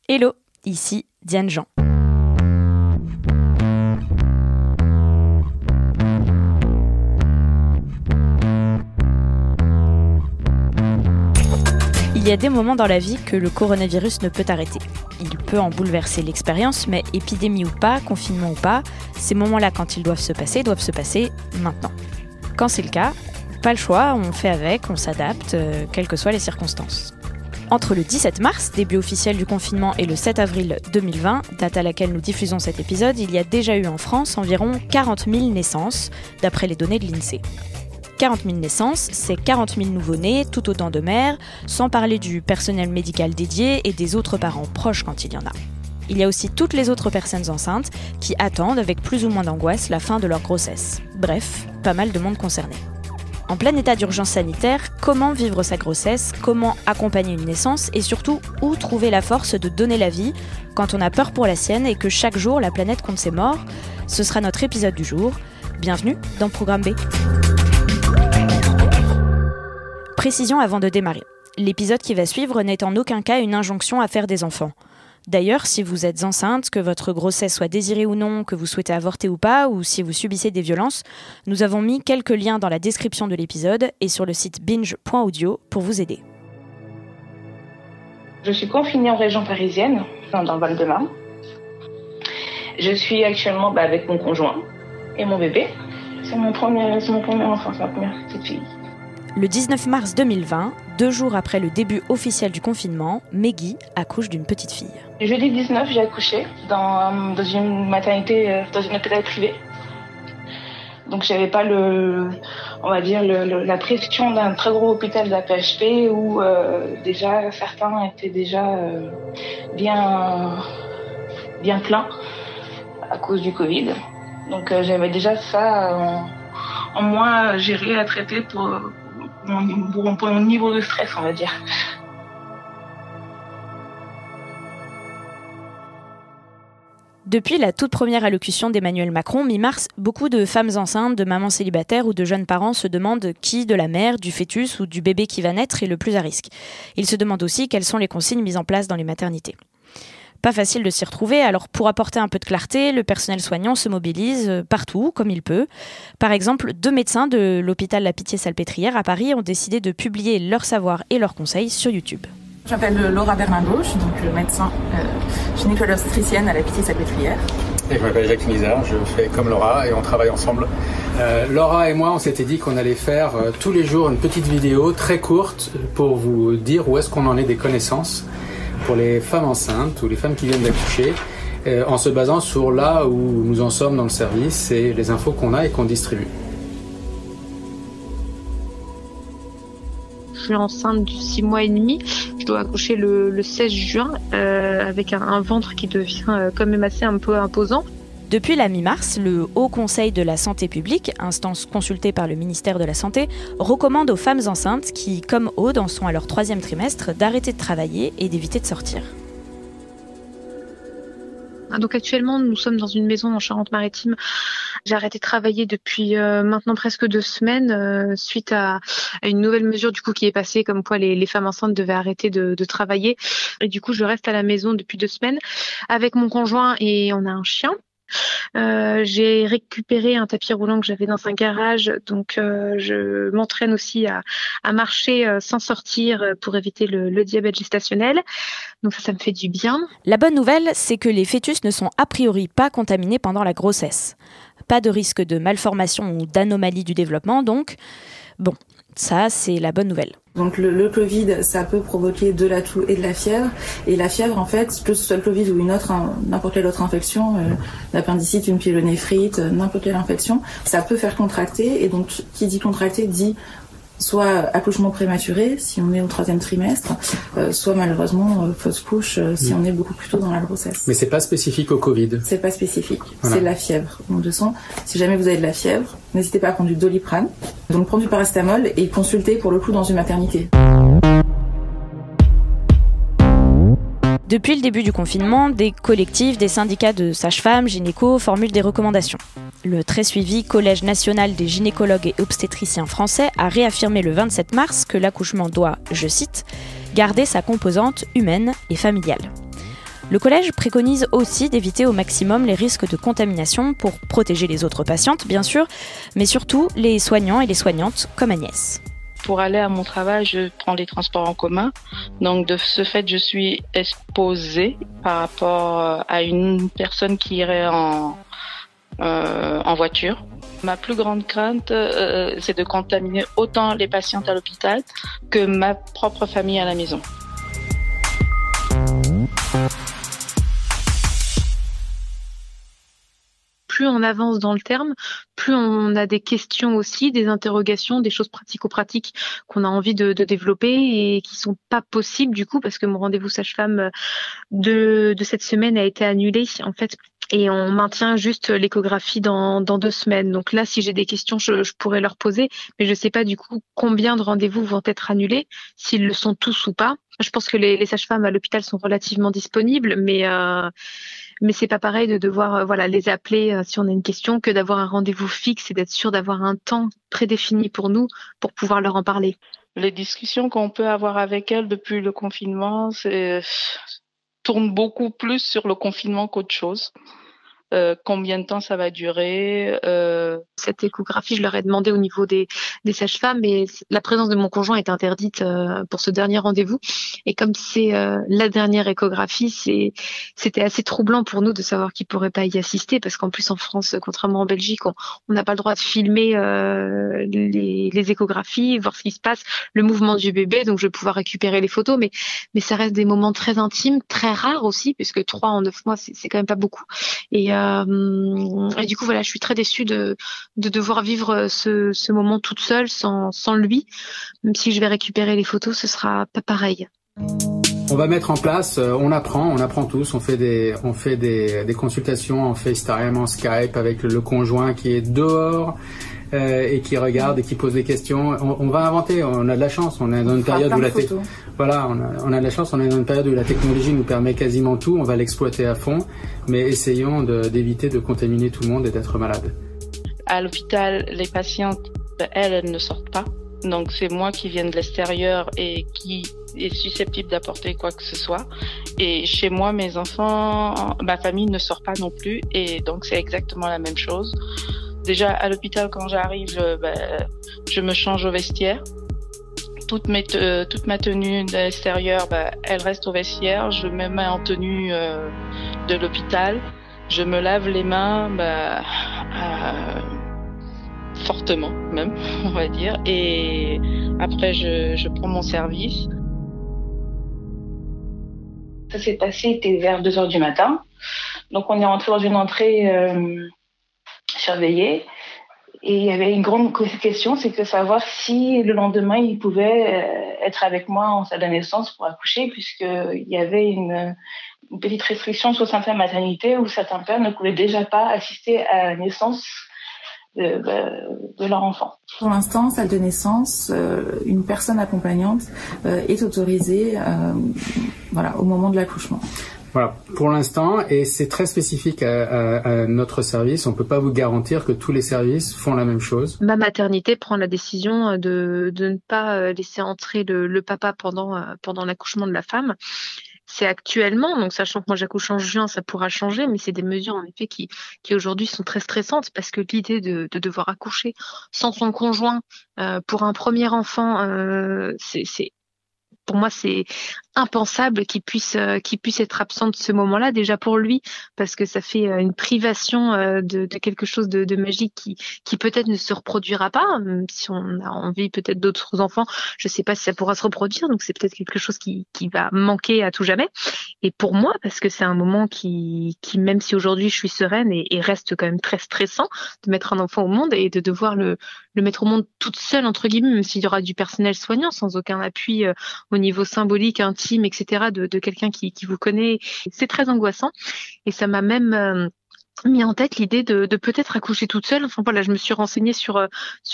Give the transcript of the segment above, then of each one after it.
Hello, ici Diane Jean. Il y a des moments dans la vie que le coronavirus ne peut arrêter. Il peut en bouleverser l'expérience, mais épidémie ou pas, confinement ou pas, ces moments-là, quand ils doivent se passer maintenant. Quand c'est le cas, pas le choix, on fait avec, on s'adapte, quelles que soient les circonstances. Entre le 17 mars, début officiel du confinement, et le 7 avril 2020, date à laquelle nous diffusons cet épisode, il y a déjà eu en France environ 40 000 naissances, d'après les données de l'INSEE. 40 000 naissances, c'est 40 000 nouveau-nés, tout autant de mères, sans parler du personnel médical dédié et des autres parents proches quand il y en a. Il y a aussi toutes les autres personnes enceintes qui attendent avec plus ou moins d'angoisse la fin de leur grossesse. Bref, pas mal de monde concerné. En plein état d'urgence sanitaire, comment vivre sa grossesse, comment accompagner une naissance et surtout où trouver la force de donner la vie quand on a peur pour la sienne et que chaque jour la planète compte ses morts, ce sera notre épisode du jour. Bienvenue dans Programme B. Précision avant de démarrer. L'épisode qui va suivre n'est en aucun cas une injonction à faire des enfants. D'ailleurs, si vous êtes enceinte, que votre grossesse soit désirée ou non, que vous souhaitez avorter ou pas, ou si vous subissez des violences, nous avons mis quelques liens dans la description de l'épisode et sur le site binge.audio pour vous aider. Je suis confinée en région parisienne, dans le Val-de-Marne. Je suis actuellement avec mon conjoint et mon bébé. C'est mon premier enfant, c'est ma première petite fille. Le 19 mars 2020, 2 jours après le début officiel du confinement, Meggy accouche d'une petite fille. Le jeudi 19, j'ai accouché dans une maternité, dans une hôpital privé. Donc j'avais pas la pression d'un très gros hôpital de la PHP où déjà certains étaient déjà bien pleins à cause du Covid. Donc j'avais déjà ça en moins géré à traiter pour mon niveau de stress, on va dire. Depuis la toute première allocution d'Emmanuel Macron, mi-mars, beaucoup de femmes enceintes, de mamans célibataires ou de jeunes parents se demandent qui de la mère, du fœtus ou du bébé qui va naître est le plus à risque. Ils se demandent aussi quelles sont les consignes mises en place dans les maternités. Pas facile de s'y retrouver, alors pour apporter un peu de clarté, le personnel soignant se mobilise partout, comme il peut. Par exemple, 2 médecins de l'hôpital La Pitié-Salpêtrière à Paris ont décidé de publier leur savoir et leurs conseils sur YouTube. Je m'appelle Laura Berlingot, je suis donc médecin gynécolo-obstétricienne à La Pitié-Salpêtrière. Et je m'appelle Jacques Nizar, je fais comme Laura et on travaille ensemble. Laura et moi, on s'était dit qu'on allait faire tous les jours une petite vidéo très courte pour vous dire où est-ce qu'on en est des connaissances pour les femmes enceintes ou les femmes qui viennent d'accoucher, en se basant sur là où nous en sommes dans le service et les infos qu'on a et qu'on distribue. Je suis enceinte de 6 mois et demi. Je dois accoucher le 16 juin avec un ventre qui devient quand même assez un peu imposant. Depuis la mi-mars, le Haut Conseil de la Santé publique, instance consultée par le ministère de la Santé, recommande aux femmes enceintes qui, comme Aude, en sont à leur 3e trimestre, d'arrêter de travailler et d'éviter de sortir. Donc actuellement, nous sommes dans une maison en Charente-Maritime. J'ai arrêté de travailler depuis maintenant presque 2 semaines suite à une nouvelle mesure du coup qui est passée, comme quoi les femmes enceintes devaient arrêter de travailler. Et du coup, je reste à la maison depuis 2 semaines avec mon conjoint et on a un chien. J'ai récupéré un tapis roulant que j'avais dans un garage, donc je m'entraîne aussi à marcher sans sortir pour éviter le diabète gestationnel. Donc ça me fait du bien. La bonne nouvelle, c'est que les fœtus ne sont a priori pas contaminés pendant la grossesse. Pas de risque de malformation ou d'anomalie du développement, donc bon, ça c'est la bonne nouvelle. Donc le Covid, ça peut provoquer de la toux et de la fièvre. Et la fièvre, en fait, que ce soit le Covid ou n'importe quelle autre infection, l'appendicite, une pyélonéphrite, n'importe quelle infection, ça peut faire contracter. Et donc, qui dit contracter dit soit accouchement prématuré, si on est au 3e trimestre, soit malheureusement fausse couche, si on est beaucoup plus tôt dans la grossesse. Mais c'est pas spécifique au Covid. C'est pas spécifique, voilà. C'est de la fièvre. Donc de sang, si jamais vous avez de la fièvre, n'hésitez pas à prendre du Doliprane. Donc prendre du paracétamol et consulter pour le coup dans une maternité. Depuis le début du confinement, des collectifs, des syndicats de sages-femmes, gynécos formulent des recommandations. Le très suivi Collège national des gynécologues et obstétriciens français a réaffirmé le 27 mars que l'accouchement doit, je cite, « garder sa composante humaine et familiale ». Le collège préconise aussi d'éviter au maximum les risques de contamination pour protéger les autres patientes, bien sûr, mais surtout les soignants et les soignantes comme Agnès. Pour aller à mon travail, je prends les transports en commun. Donc de ce fait, je suis exposée par rapport à une personne qui irait en voiture. Ma plus grande crainte, c'est de contaminer autant les patientes à l'hôpital que ma propre famille à la maison. Plus on avance dans le terme, plus on a des questions aussi, des interrogations, des choses pratico-pratiques qu'on a envie de développer et qui sont pas possibles du coup parce que mon rendez-vous sage-femme de cette semaine a été annulé en fait. Et on maintient juste l'échographie dans 2 semaines. Donc là, si j'ai des questions, je pourrais leur poser, mais je sais pas du coup combien de rendez-vous vont être annulés, s'ils le sont tous ou pas. Je pense que les sages-femmes à l'hôpital sont relativement disponibles, mais c'est pas pareil de devoir les appeler si on a une question que d'avoir un rendez-vous fixe et d'être sûr d'avoir un temps prédéfini pour nous pour pouvoir leur en parler. Les discussions qu'on peut avoir avec elles depuis le confinement, tournent beaucoup plus sur le confinement qu'autre chose. Combien de temps ça va durer. Cette échographie, je leur ai demandé au niveau des sages-femmes, mais la présence de mon conjoint est interdite pour ce dernier rendez-vous. Et comme c'est la dernière échographie, c'était assez troublant pour nous de savoir qu'il pourrait pas y assister, parce qu'en plus en France, contrairement en Belgique, on n'a pas le droit de filmer les échographies, voir ce qui se passe, le mouvement du bébé. Donc je vais pouvoir récupérer les photos, mais ça reste des moments très intimes, très rares aussi, puisque 3 en 9 mois, c'est quand même pas beaucoup. Et du coup, je suis très déçue de devoir vivre ce moment toute seule, sans lui. Même si je vais récupérer les photos, ce sera pas pareil. On va mettre en place, on apprend tous, on fait des consultations en FaceTime, en Skype avec le conjoint qui est dehors et qui regarde et qui pose des questions. On va inventer, on a de la chance, on est dans une période où on a de la chance, on est dans une période où la technologie nous permet quasiment tout, on va l'exploiter à fond, mais essayons d'éviter de contaminer tout le monde et d'être malade. À l'hôpital, les patientes, elles ne sortent pas. Donc c'est moi qui viens de l'extérieur et qui est susceptible d'apporter quoi que ce soit. Et chez moi, mes enfants, ma famille ne sort pas non plus. Et donc c'est exactement la même chose. Déjà à l'hôpital, quand j'arrive, je me change au vestiaire. Toute ma tenue de l'extérieur, elle reste au vestiaire. Je me mets en tenue de l'hôpital. Je me lave les mains, fortement même, on va dire. Et après, je prends mon service. Ça s'est passé, c'était vers 2h du matin. Donc on est rentré dans une entrée surveillée. Et il y avait une grande question, c'est de savoir si le lendemain, il pouvait être avec moi en salle de naissance pour accoucher, puisqu'il y avait une petite restriction sur certaines maternités où certains pères ne pouvaient déjà pas assister à la naissance de leur enfant. Pour l'instant, salle de naissance, une personne accompagnante est autorisée au moment de l'accouchement. Voilà, pour l'instant, et c'est très spécifique à notre service, on ne peut pas vous garantir que tous les services font la même chose. Ma maternité prend la décision de ne pas laisser entrer le papa pendant l'accouchement de la femme. C'est actuellement, donc sachant que moi j'accouche en juin, ça pourra changer, mais c'est des mesures en effet qui aujourd'hui sont très stressantes, parce que l'idée de devoir accoucher sans son conjoint pour un premier enfant, pour moi c'est impensable qu'il puisse être absent de ce moment-là, déjà pour lui, parce que ça fait une privation de quelque chose de magique qui peut-être ne se reproduira pas, même si on a envie peut-être d'autres enfants, je sais pas si ça pourra se reproduire, donc c'est peut-être quelque chose qui va manquer à tout jamais. Et pour moi, parce que c'est un moment qui même si aujourd'hui je suis sereine et reste quand même très stressant de mettre un enfant au monde et de devoir le mettre au monde toute seule entre guillemets, même s'il y aura du personnel soignant, sans aucun appui au niveau symbolique, intime, etc., de quelqu'un qui vous connaît. C'est très angoissant et ça m'a même mis en tête l'idée de peut-être accoucher toute seule. Enfin voilà, je me suis renseignée sur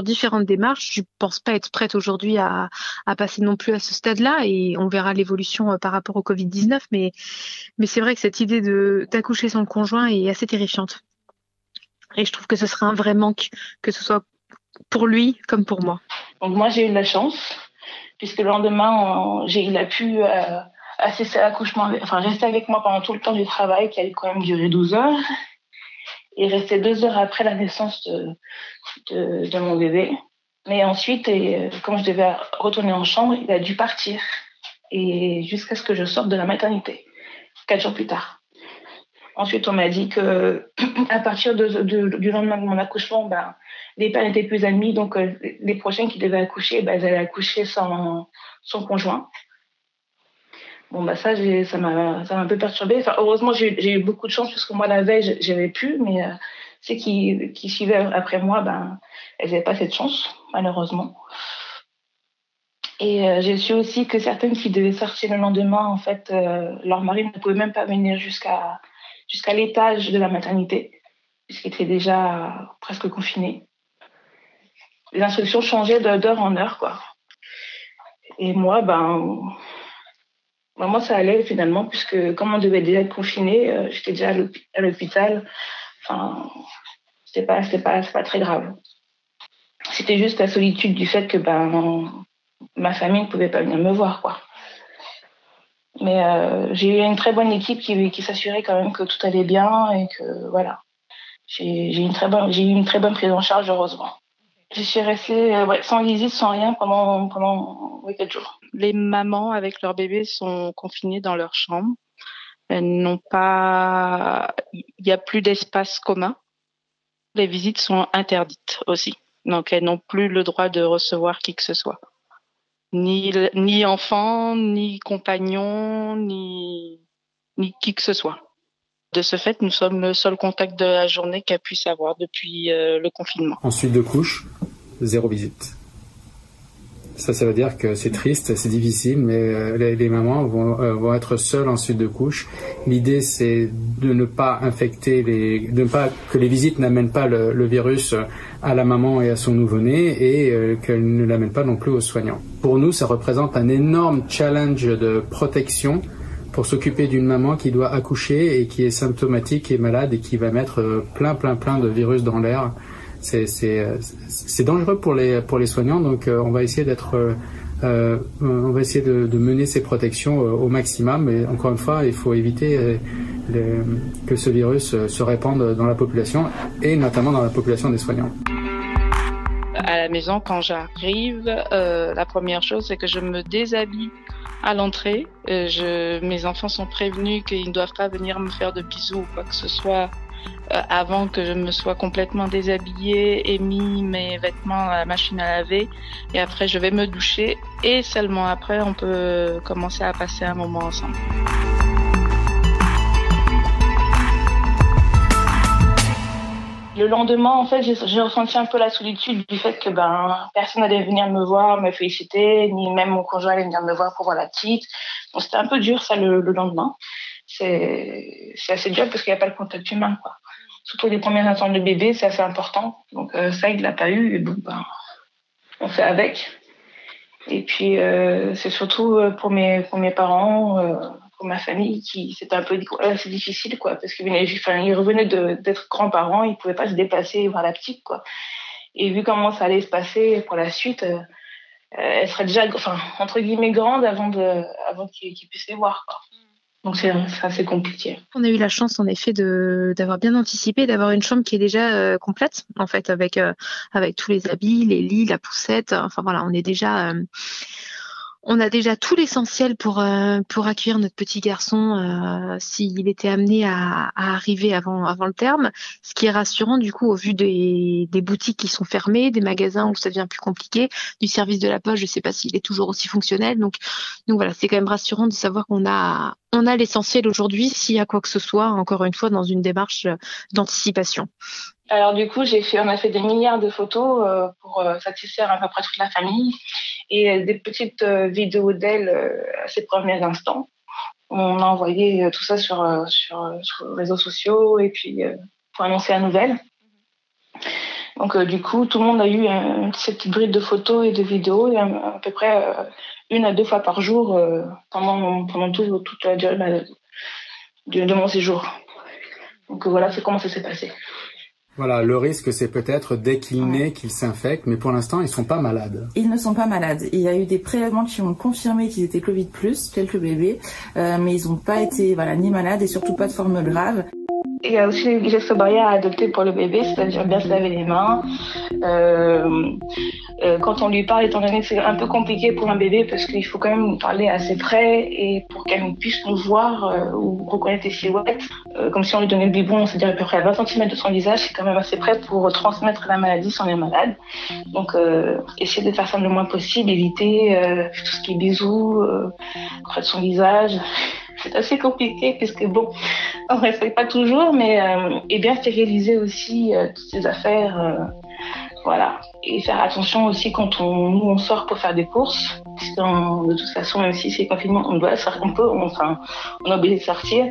différentes démarches. Je pense pas être prête aujourd'hui à passer non plus à ce stade-là, et on verra l'évolution par rapport au Covid-19, mais c'est vrai que cette idée d'accoucher sans le conjoint est assez terrifiante. Et je trouve que ce serait un vrai manque, que ce soit pour lui comme pour moi. Donc moi j'ai eu de la chance, puisque le lendemain, il a pu assister à l'accouchement, enfin rester avec moi pendant tout le temps du travail qui allait quand même durer 12 heures et rester 2 heures après la naissance de mon bébé. Mais ensuite, quand je devais retourner en chambre, il a dû partir et jusqu'à ce que je sorte de la maternité, 4 jours plus tard. Ensuite, on m'a dit que à partir du lendemain de mon accouchement, les pères n'étaient plus admis, donc les prochains qui devaient accoucher, ils allaient accoucher sans conjoint. Bon, ça m'a un peu perturbée. Enfin, heureusement, j'ai eu beaucoup de chance parce que moi, la veille, j'avais pu, mais ceux qui suivaient après moi, elles n'avaient pas cette chance, malheureusement. Et j'ai su aussi que certaines qui devaient sortir le lendemain, en fait, leur mari ne pouvait même pas venir jusqu'à l'étage de la maternité, puisqu'il était déjà presque confiné. Les instructions changeaient d'heure en heure, quoi. Et moi, moi, ça allait finalement, puisque comme on devait déjà être confiné, j'étais déjà à l'hôpital. Enfin, c'était pas très grave. C'était juste la solitude du fait que ma famille ne pouvait pas venir me voir, quoi. Mais j'ai eu une très bonne équipe qui s'assurait quand même que tout allait bien et que voilà. J'ai eu une très bonne prise en charge, heureusement. Je suis restée sans visite, sans rien pendant 4 jours. Les mamans avec leur bébé sont confinées dans leur chambre. Elles n'ont pas, il n'y a plus d'espace commun. Les visites sont interdites aussi. Donc elles n'ont plus le droit de recevoir qui que ce soit. Ni enfant, ni compagnon, ni qui que ce soit. De ce fait, nous sommes le seul contact de la journée qu'elle puisse avoir depuis le confinement. Ensuite de couche, 0 visite. Ça veut dire que c'est triste, c'est difficile, mais les mamans vont être seules en suite de couche. L'idée, c'est de ne pas infecter que les visites n'amènent pas le virus à la maman et à son nouveau-né et qu'elles ne l'amènent pas non plus aux soignants. Pour nous, ça représente un énorme challenge de protection pour s'occuper d'une maman qui doit accoucher et qui est symptomatique et malade et qui va mettre plein de virus dans l'air. C'est dangereux pour les soignants, donc on va essayer de mener ces protections au maximum. Mais encore une fois, il faut éviter que ce virus se répande dans la population et notamment dans la population des soignants. À la maison, quand j'arrive, la première chose, c'est que je me déshabille à l'entrée. Mes enfants sont prévenus qu'ils ne doivent pas venir me faire de bisous ou quoi que ce soit avant que je me sois complètement déshabillée et mis mes vêtements à la machine à laver. Et après, je vais me doucher et seulement après, on peut commencer à passer un moment ensemble. Le lendemain, en fait, j'ai ressenti un peu la solitude du fait que personne n'allait venir me voir, me féliciter, ni même mon conjoint allait venir me voir pour voir la petite. Donc c'était un peu dur ça le lendemain. C'est assez dur parce qu'il n'y a pas le contact humain, quoi. Surtout les premiers instants de bébé, c'est assez important. Donc ça, il l'a pas eu. Et bon, on fait avec. Et puis c'est surtout pour mes parents. Pour ma famille, c'était un peu assez difficile, quoi, parce qu'ils revenaient d'être grands-parents, ils pouvaient pas se déplacer et voir la petite, quoi. Et vu comment ça allait se passer pour la suite, elle serait déjà, entre guillemets, grande avant qu'ils puissent les voir, quoi. Donc c'est assez compliqué. On a eu la chance, en effet, d'avoir bien anticipé, d'avoir une chambre qui est déjà complète, en fait, avec tous les habits, les lits, la poussette. Enfin voilà, on a déjà tout l'essentiel pour accueillir notre petit garçon s'il était amené à arriver avant le terme. Ce qui est rassurant du coup au vu des boutiques qui sont fermées, des magasins où ça devient plus compliqué, du service de la poste, je sais pas s'il est toujours aussi fonctionnel. Donc voilà, c'est quand même rassurant de savoir qu'on a l'essentiel aujourd'hui s'il y a quoi que ce soit, encore une fois dans une démarche d'anticipation. Alors du coup, on a fait des milliards de photos pour satisfaire à peu près toute la famille et des petites vidéos d'elle à ses premiers instants. On a envoyé tout ça sur les réseaux sociaux et puis pour annoncer la nouvelle. Donc du coup, tout le monde a eu cette petite bride de photos et de vidéos et à peu près 1 à 2 fois par jour pendant toute la durée de mon séjour. Donc voilà, c'est comment ça s'est passé. Voilà, le risque, c'est peut-être dès qu'il naît qu'ils s'infectent, mais pour l'instant, ils sont pas malades. Ils ne sont pas malades. Il y a eu des prélèvements qui ont confirmé qu'ils étaient Covid+, quelques bébés, mais ils n'ont pas été ni malades et surtout pas de forme grave. Il y a aussi les gestes barrières à adopter pour le bébé, c'est-à-dire bien se laver les mains. Quand on lui parle, étant donné que c'est un peu compliqué pour un bébé parce qu'il faut quand même nous parler assez près et pour qu'elle puisse nous voir ou reconnaître les silhouettes, comme si on lui donnait le biberon, c'est-à-dire à peu près à 20 cm de son visage, c'est quand même assez près pour transmettre la maladie si on est malade. Donc essayer de faire ça le moins possible, éviter tout ce qui est bisous près de son visage. C'est assez compliqué puisque on ne respecte pas toujours, mais et bien stériliser aussi toutes ces affaires, voilà. Et faire attention aussi quand on sort pour faire des courses, puisque de toute façon, même si c'est confinement, on est obligé de sortir.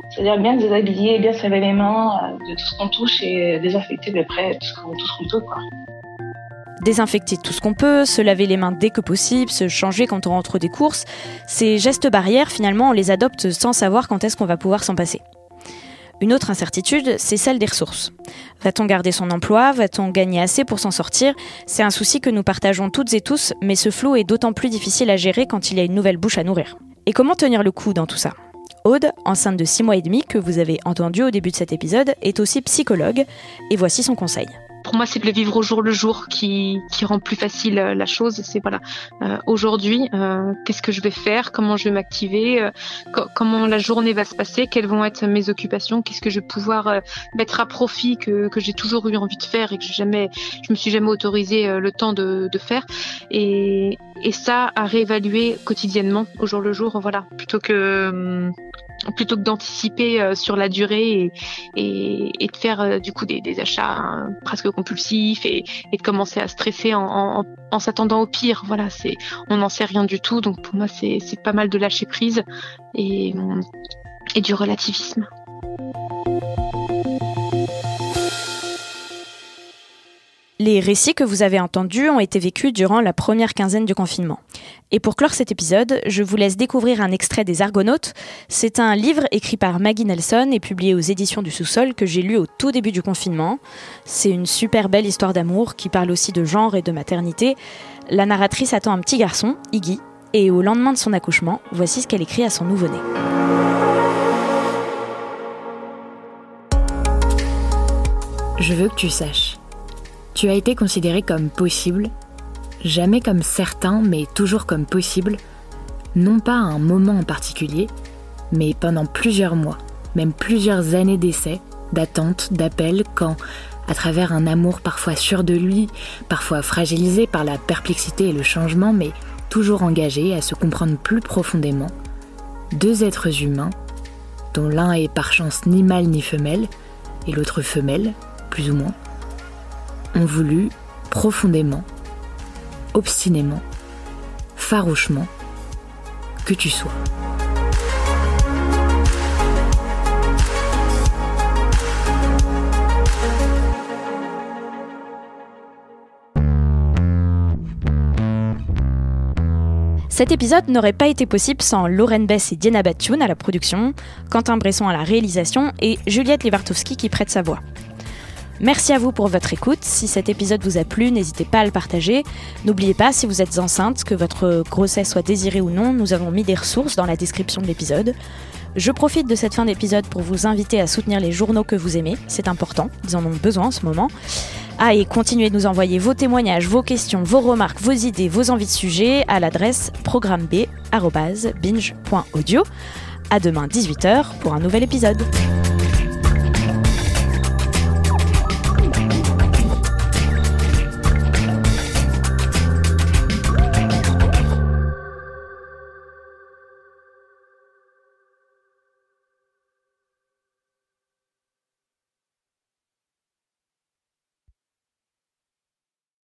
C'est-à-dire bien se déshabiller, bien se laver les mains de tout ce qu'on touche et désinfecter de près tout ce qu'on peut, quoi. Désinfecter tout ce qu'on peut, se laver les mains dès que possible, se changer quand on rentre des courses. Ces gestes barrières, finalement, on les adopte sans savoir quand est-ce qu'on va pouvoir s'en passer. Une autre incertitude, c'est celle des ressources. Va-t-on garder son emploi ? Va-t-on gagner assez pour s'en sortir ? C'est un souci que nous partageons toutes et tous, mais ce flou est d'autant plus difficile à gérer quand il y a une nouvelle bouche à nourrir. Et comment tenir le coup dans tout ça ? Aude, enceinte de 6 mois et demi, que vous avez entendu au début de cet épisode, est aussi psychologue, et voici son conseil. Pour moi, c'est de le vivre au jour le jour qui rend plus facile la chose. C'est aujourd'hui, qu'est-ce que je vais faire, comment je vais m'activer, comment la journée va se passer, quelles vont être mes occupations, qu'est-ce que je vais pouvoir mettre à profit que j'ai toujours eu envie de faire et que je me suis jamais autorisé le temps de faire. Et ça, à réévaluer quotidiennement au jour le jour, plutôt que d'anticiper sur la durée et de faire du coup des achats presque compulsifs et de commencer à stresser en s'attendant au pire. On n'en sait rien du tout, donc pour moi c'est pas mal de lâcher prise et du relativisme. Les récits que vous avez entendus ont été vécus durant la première quinzaine du confinement. Et pour clore cet épisode, je vous laisse découvrir un extrait des Argonautes. C'est un livre écrit par Maggie Nelson et publié aux éditions du Sous-Sol que j'ai lu au tout début du confinement. C'est une super belle histoire d'amour qui parle aussi de genre et de maternité. La narratrice attend un petit garçon, Iggy, et au lendemain de son accouchement, voici ce qu'elle écrit à son nouveau-né. Je veux que tu saches. Tu as été considéré comme possible, jamais comme certain, mais toujours comme possible, non pas à un moment en particulier, mais pendant plusieurs mois, même plusieurs années d'essais, d'attente, d'appels, quand, à travers un amour parfois sûr de lui, parfois fragilisé par la perplexité et le changement, mais toujours engagé à se comprendre plus profondément, deux êtres humains, dont l'un est par chance ni mâle ni femelle, et l'autre femelle, plus ou moins, ont voulu profondément, obstinément, farouchement, que tu sois. Cet épisode n'aurait pas été possible sans Lauren Bess et Diana Batioun à la production, Quentin Bresson à la réalisation et Juliette Lewartowski qui prête sa voix. Merci à vous pour votre écoute. Si cet épisode vous a plu, n'hésitez pas à le partager. N'oubliez pas, si vous êtes enceinte, que votre grossesse soit désirée ou non, nous avons mis des ressources dans la description de l'épisode. Je profite de cette fin d'épisode pour vous inviter à soutenir les journaux que vous aimez. C'est important, ils en ont besoin en ce moment. Et continuez de nous envoyer vos témoignages, vos questions, vos remarques, vos idées, vos envies de sujets à l'adresse programmeb@binge.audio. À demain 18h pour un nouvel épisode.